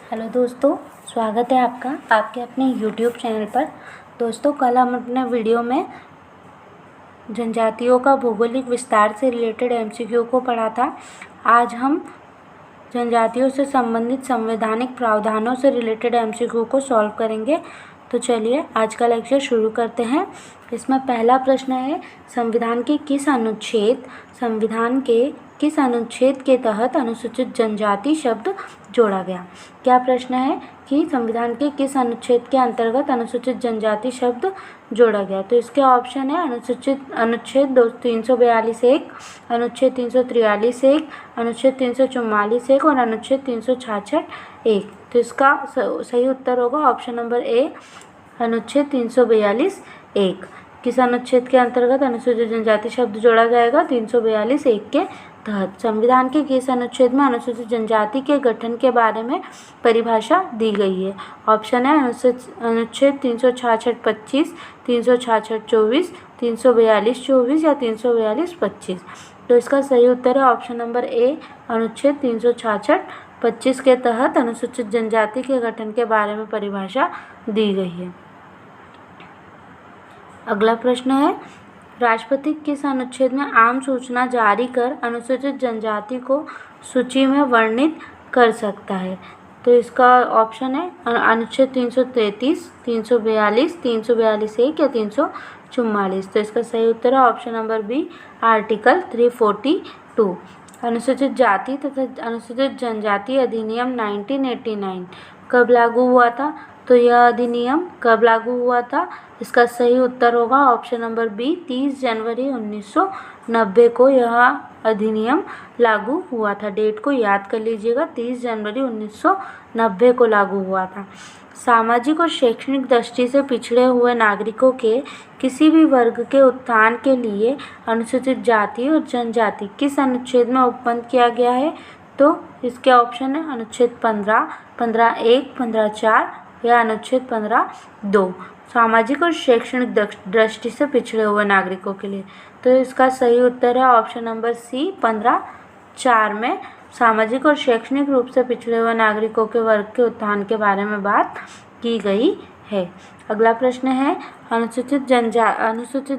Hello दोस्तों, स्वागत है आपका आपके अपने यूट्यूब चैनल पर। दोस्तों, कल हम अपने वीडियो में जनजातियों का भौगोलिक विस्तार से रिलेटेड एमसीक्यू को पढ़ा था। आज हम जनजातियों से संबंधित संवैधानिक प्रावधानों से रिलेटेड एमसीक्यू को सॉल्व करेंगे। तो चलिए आज का लेक्चर शुरू करते हैं। इसमें पहला प्रश्न है, संविधान के किस अनुच्छेद के तहत अनुसूचित जनजाति शब्द जोड़ा गया। क्या प्रश्न है कि संविधान के किस अनुच्छेद के अंतर्गत अनुसूचित जनजाति शब्द जोड़ा गया। तो इसके ऑप्शन है अनुच्छेद 342(1), अनुच्छेद 343(1), अनुच्छेद 344(1) और अनुच्छेद 366(1). तो इसका सही उत्तर होगा ऑप्शन नंबर ए, अनुच्छेद 342(1). किस अनुच्छेद के अंतर्गत अनुसूचित जनजाति शब्द जोड़ा जाएगा। 342(1) के तहत। संविधान के किस अनुच्छेद में अनुसूचित जनजाति के गठन के बारे में परिभाषा दी गई है। ऑप्शन है अनुच्छेद 366(25), 366(24), 342(24) या 342(25). तो इसका सही उत्तर है ऑप्शन नंबर ए, अनुच्छेद 366(25) के तहत अनुसूचित जनजाति के गठन के बारे में परिभाषा दी गई है। अगला प्रश्न है, राष्ट्रपति किस अनुच्छेद में आम सूचना जारी कर अनुसूचित जनजाति को सूची में वर्णित कर सकता है। तो इसका ऑप्शन है अनुच्छेद 333, 342, 342(1) या 344। तो इसका सही उत्तर है ऑप्शन नंबर बी, आर्टिकल 342। अनुसूचित जाति तथा अनुसूचित जनजाति अधिनियम 1989 कब लागू हुआ था। तो यह अधिनियम कब लागू हुआ था। इसका सही उत्तर होगा ऑप्शन नंबर बी, 30 जनवरी 1990 को यह अधिनियम लागू हुआ था। डेट को याद कर लीजिएगा, 30 जनवरी 1990 को लागू हुआ था। सामाजिक और शैक्षणिक दृष्टि से पिछड़े हुए नागरिकों के किसी भी वर्ग के उत्थान के लिए अनुसूचित जाति और जनजाति किस अनुच्छेद में उपबंध किया गया है। तो इसके ऑप्शन है अनुच्छेद 15, 15(1), 15(4) या अनुच्छेद 15(2). सामाजिक और शैक्षणिक दृष्टि से पिछड़े हुए नागरिकों के लिए। तो इसका सही उत्तर है ऑप्शन नंबर सी, 15(4) में सामाजिक और शैक्षणिक रूप से पिछड़े हुए नागरिकों के वर्ग के उत्थान के बारे में बात की गई है। अगला प्रश्न है, अनुसूचित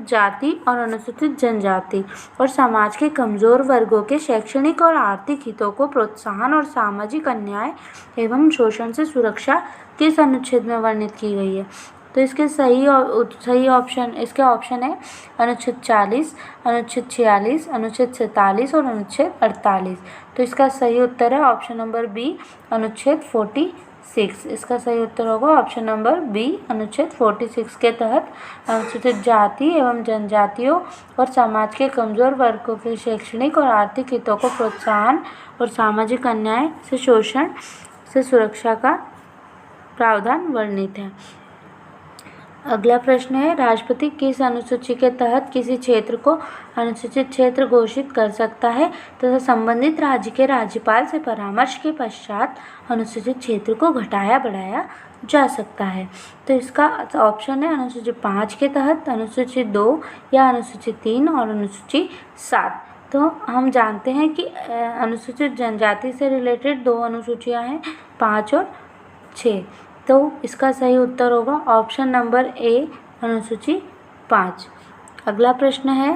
जाति और अनुसूचित जनजाति और समाज के कमजोर वर्गों के शैक्षणिक और आर्थिक हितों को प्रोत्साहन और सामाजिक अन्याय एवं शोषण से सुरक्षा किस अनुच्छेद में वर्णित की गई है। तो इसके सही ऑप्शन है अनुच्छेद 40, अनुच्छेद 46, अनुच्छेद 47 और अनुच्छेद 48। तो इसका सही उत्तर है ऑप्शन नंबर बी, अनुच्छेद 46। इसका सही उत्तर होगा ऑप्शन नंबर बी, अनुच्छेद 46 के तहत अनुसूचित जाति एवं जनजातियों और समाज के कमजोर वर्गों के शैक्षणिक और आर्थिक हितों को प्रोत्साहन और सामाजिक अन्याय से शोषण से सुरक्षा का प्रावधान वर्णित है। अगला प्रश्न है, राष्ट्रपति किस अनुसूची के तहत किसी क्षेत्र को अनुसूचित क्षेत्र घोषित कर सकता है तथा संबंधित राज्य के राज्यपाल से परामर्श के पश्चात अनुसूचित क्षेत्र को घटाया बढ़ाया जा सकता है। तो इसका ऑप्शन है अनुसूची 5 के तहत, अनुसूची 2 या अनुसूची 3 और अनुसूची 7। तो हम जानते हैं कि अनुसूचित जनजाति से रिलेटेड 2 अनुसूचियाँ हैं, 5 और 6। तो इसका सही उत्तर होगा ऑप्शन नंबर ए, अनुसूची 5। अगला प्रश्न है,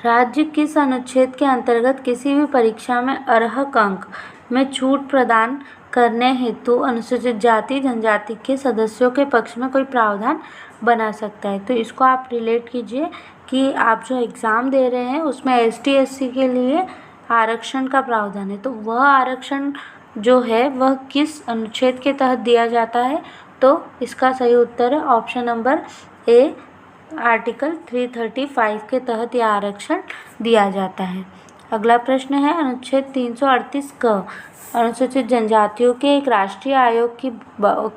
राज्य किस अनुच्छेद के अंतर्गत किसी भी परीक्षा में अर्हक अंक में छूट प्रदान करने हेतु अनुसूचित जाति जनजाति के सदस्यों के पक्ष में कोई प्रावधान बना सकता है। तो इसको आप रिलेट कीजिए कि आप जो एग्ज़ाम दे रहे हैं उसमें ST SC के लिए आरक्षण का प्रावधान है। तो वह आरक्षण जो है वह किस अनुच्छेद के तहत दिया जाता है। तो इसका सही उत्तर है ऑप्शन नंबर ए, आर्टिकल 335 के तहत यह आरक्षण दिया जाता है। अगला प्रश्न है, अनुच्छेद 338 क अनुसूचित जनजातियों के एक राष्ट्रीय आयोग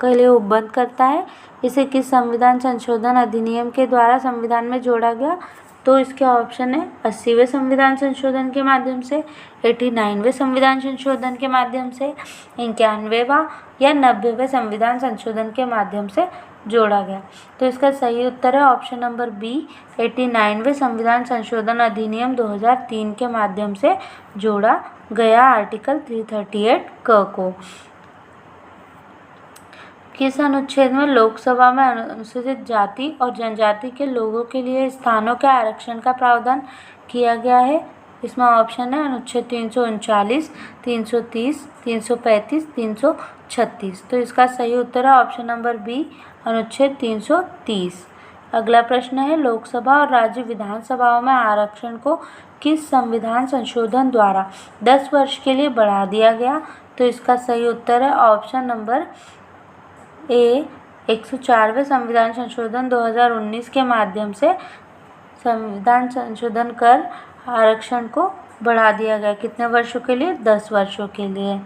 के लिए उपबंध करता है। इसे किस संविधान संशोधन अधिनियम के द्वारा संविधान में जोड़ा गया। तो इसके ऑप्शन है 80वें संविधान संशोधन के माध्यम से, 89वें संविधान संशोधन के माध्यम से, 91वां या 90वें संविधान संशोधन के माध्यम से। जोड़ा गया। तो इसका सही उत्तर है ऑप्शन नंबर बी 89वें संविधान संशोधन अधिनियम 2003 के माध्यम से जोड़ा गया आर्टिकल 338 क को। किस अनुच्छेद में लोकसभा में अनुसूचित जाति और जनजाति के लोगों के लिए स्थानों के आरक्षण का प्रावधान किया गया है? इसमें ऑप्शन है अनुच्छेद 339, 330, 335, 336। तो इसका सही उत्तर है ऑप्शन नंबर बी अनुच्छेद 330। अगला प्रश्न है लोकसभा और राज्य विधानसभाओं में आरक्षण को किस संविधान संशोधन द्वारा 10 वर्ष के लिए बढ़ा दिया गया? तो इसका सही उत्तर है ऑप्शन नंबर ए 104वें संविधान संशोधन 2019 के माध्यम से संविधान संशोधन कर आरक्षण को बढ़ा दिया गया। कितने वर्षों के लिए? 10 वर्षों के लिए।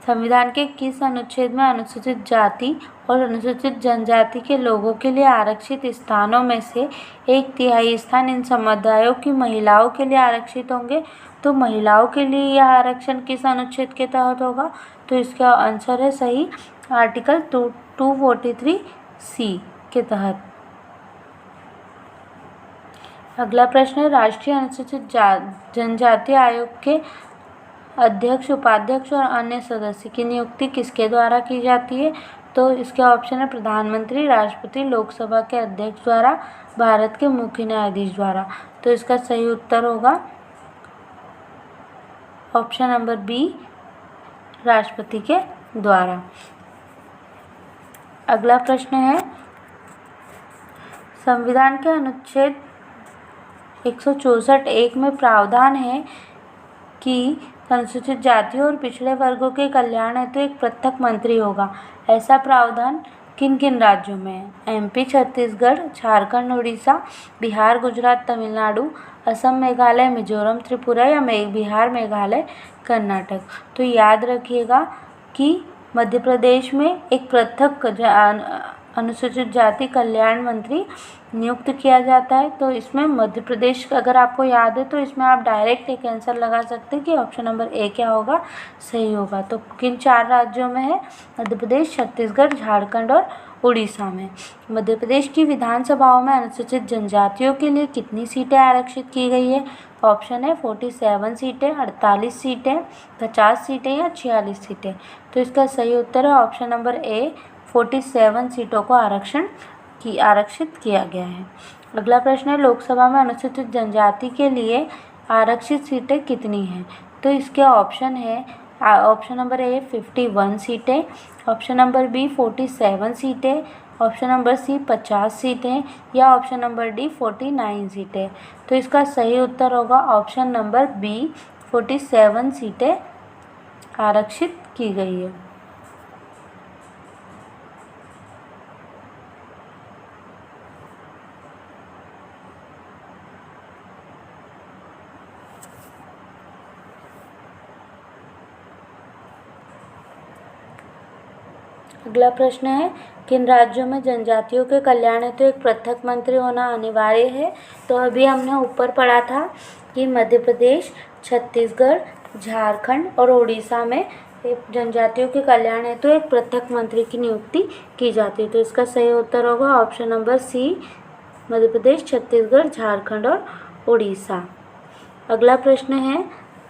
संविधान के किस अनुच्छेद में अनुसूचित जाति और अनुसूचित जनजाति के लोगों के लिए आरक्षित स्थानों में से 1/3 स्थान इन समुदायों की महिलाओं के लिए आरक्षित होंगे? तो महिलाओं के लिए यह आरक्षण किस अनुच्छेद के तहत होगा? तो इसका आंसर है सही आर्टिकल 243C के तहत। अगला प्रश्न है राष्ट्रीय अनुसूचित जनजाति आयोग के अध्यक्ष, उपाध्यक्ष और अन्य सदस्य की नियुक्ति किसके द्वारा की जाती है? तो इसके ऑप्शन है प्रधानमंत्री, राष्ट्रपति, लोकसभा के अध्यक्ष द्वारा, भारत के मुख्य न्यायाधीश द्वारा। तो इसका सही उत्तर होगा ऑप्शन नंबर बी राष्ट्रपति के द्वारा। अगला प्रश्न है संविधान के अनुच्छेद 164(1) में प्रावधान है कि अनुसूचित जातियों और पिछड़े वर्गों के कल्याण हेतु एक पृथक मंत्री होगा। ऐसा प्रावधान किन किन राज्यों में है? एमपी, छत्तीसगढ़, झारखंड, उड़ीसा, बिहार, गुजरात, तमिलनाडु, असम, मेघालय, मिजोरम, त्रिपुरा या बिहार, मेघालय, कर्नाटक। तो याद रखिएगा कि मध्य प्रदेश में एक पृथक अनुसूचित जाति कल्याण मंत्री नियुक्त किया जाता है। तो इसमें मध्य प्रदेश अगर आपको याद है तो इसमें आप डायरेक्ट एक आंसर लगा सकते हैं कि ऑप्शन नंबर ए क्या होगा, सही होगा। तो किन 4 राज्यों में है? मध्य प्रदेश, छत्तीसगढ़, झारखंड और उड़ीसा में। मध्य प्रदेश की विधानसभाओं में अनुसूचित जनजातियों के लिए कितनी सीटें आरक्षित की गई है? ऑप्शन है 47 सीटें, 48 सीटें, 50 सीटें या 46 सीटें। तो इसका सही उत्तर है ऑप्शन नंबर ए 47 सीटों को आरक्षित किया गया है। अगला प्रश्न है लोकसभा में अनुसूचित जनजाति के लिए आरक्षित सीटें कितनी हैं? तो इसके ऑप्शन है ऑप्शन नंबर ए 51 सीटें, ऑप्शन नंबर बी 47 सीटें, ऑप्शन नंबर सी 50 सीटें या ऑप्शन नंबर डी 49 सीटें। तो इसका सही उत्तर होगा ऑप्शन नंबर बी 47 सीटें आरक्षित की गई है। अगला प्रश्न है किन राज्यों में जनजातियों के कल्याण हेतु एक पृथक मंत्री होना अनिवार्य है? तो अभी हमने ऊपर पढ़ा था कि मध्य प्रदेश, छत्तीसगढ़, झारखंड और उड़ीसा में जनजातियों के कल्याण हेतु एक पृथक मंत्री की नियुक्ति की जाती है। तो इसका सही उत्तर होगा option number C Madhya Pradesh, Chhattisgarh, Jharkhand और उड़ीसा। अगला प्रश्न है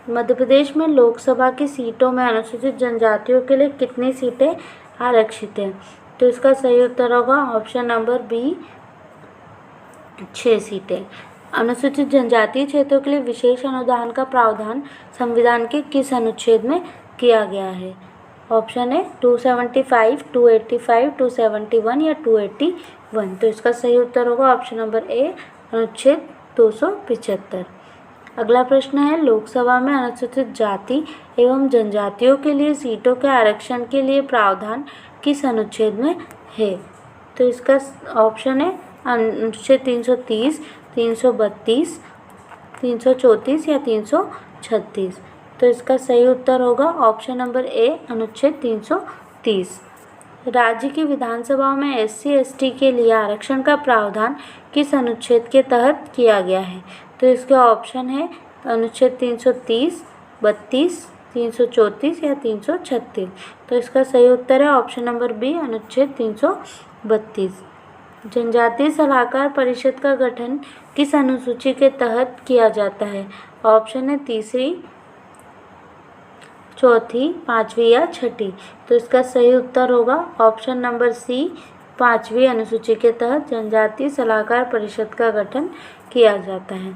मध्य प्रदेश में लोकसभा की सीटों में अनुसूचित जनजातियों के लिए कितनी सीटें आरक्षित है? तो इसका सही उत्तर होगा ऑप्शन नंबर बी 6 सीटें। अनुसूचित जनजातीय क्षेत्रों के लिए विशेष अनुदान का प्रावधान संविधान के किस अनुच्छेद में किया गया है? ऑप्शन है 275, 285, 271 या 281। तो इसका सही उत्तर होगा ऑप्शन नंबर ए अनुच्छेद 275। अगला प्रश्न है लोकसभा में अनुसूचित जाति एवं जनजातियों के लिए सीटों के आरक्षण के लिए प्रावधान किस अनुच्छेद में है? तो इसका ऑप्शन है अनुच्छेद 330, 332, 334 या 336। तो इसका सही उत्तर होगा ऑप्शन नंबर ए अनुच्छेद 330। राज्य की विधानसभाओं में SC/ST के लिए आरक्षण का प्रावधान किस अनुच्छेद के तहत किया गया है? तो इसके ऑप्शन है अनुच्छेद 330, 32, 334 या 336। तो इसका सही उत्तर है ऑप्शन नंबर बी, अनुच्छेद 332। जनजातीय सलाहकार परिषद का गठन किस अनुसूची के तहत किया जाता है? ऑप्शन है तीसरी, चौथी, पाँचवीं या छठी। तो इसका सही उत्तर होगा ऑप्शन नंबर सी, 5वीं अनुसूची के तहत जनजातीय सलाहकार परिषद का गठन किया जाता है।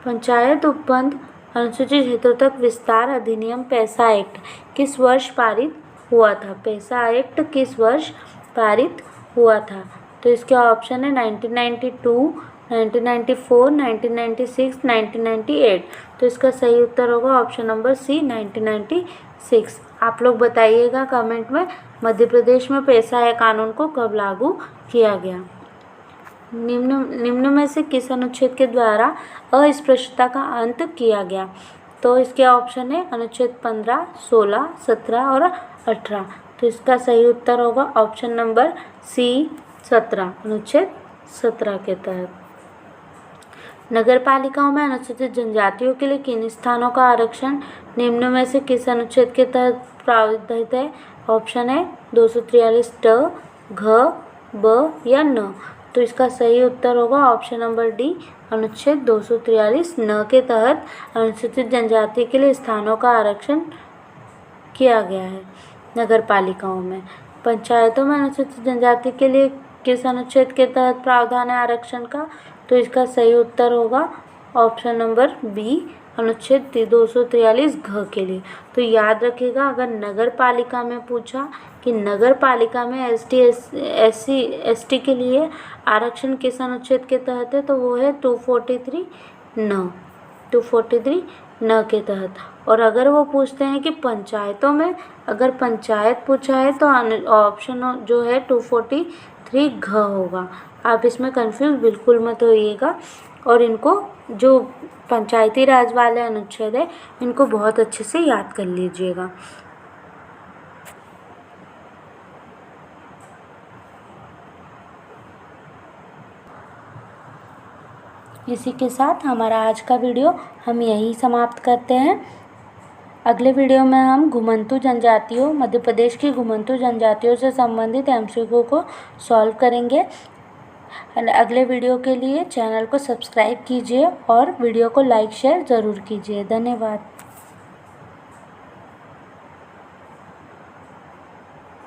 पंचायत उपबंध अनुसूचित क्षेत्रों तक विस्तार अधिनियम पैसा एक्ट किस वर्ष पारित हुआ था? पैसा एक्ट किस वर्ष पारित हुआ था? तो इसके ऑप्शन है 1992, 1994, 1996, 1998। तो इसका सही उत्तर होगा ऑप्शन नंबर सी, 1996। आप लोग बताइएगा कमेंट में, मध्य प्रदेश में पैसा है कानून को कब लागू किया गया? निम्न में से किस अनुच्छेद के द्वारा अस्पृश्यता का अंत किया गया? तो इसके ऑप्शन है अनुच्छेद 15, 16, 17 और 18। तो इसका सही उत्तर होगा ऑप्शन नंबर सी, 17, अनुच्छेद 17 के तहत। नगर पालिकाओं में अनुसूचित जनजातियों के लिए किन स्थानों का आरक्षण निम्न में से किस अनुच्छेद के तहत प्रावधानित है? ऑप्शन है 243 ट, घ, ब या न। तो इसका सही उत्तर होगा ऑप्शन नंबर डी, अनुच्छेद 243 न के तहत अनुसूचित जनजाति के लिए स्थानों का आरक्षण किया गया है नगर पालिकाओं में। पंचायतों में अनुसूचित जनजाति के लिए किस अनुच्छेद के तहत प्रावधान है आरक्षण का? तो इसका सही उत्तर होगा ऑप्शन नंबर बी, अनुच्छेद 243 घ के लिए। तो याद रखिएगा, अगर नगर पालिका में पूछा कि नगर पालिका में ST SC ST के लिए आरक्षण किस अनुच्छेद के तहत है, तो वो है 243 न के तहत। और अगर वो पूछते हैं कि पंचायतों में, अगर पंचायत पूछा है तो ऑप्शन जो है 243 घ होगा। आप इसमें कंफ्यूज बिल्कुल मत होइएगा, और इनको जो पंचायती राज वाले अनुच्छेद है इनको बहुत अच्छे से याद कर लीजिएगा। इसी के साथ हमारा आज का वीडियो हम यहीं समाप्त करते हैं। अगले वीडियो में हम घुमंतू जनजातियों, मध्य प्रदेश की घुमंतू जनजातियों से संबंधित MCQ को सॉल्व करेंगे। अगले वीडियो के लिए चैनल को सब्सक्राइब कीजिए और वीडियो को लाइक शेयर ज़रूर कीजिए। धन्यवाद।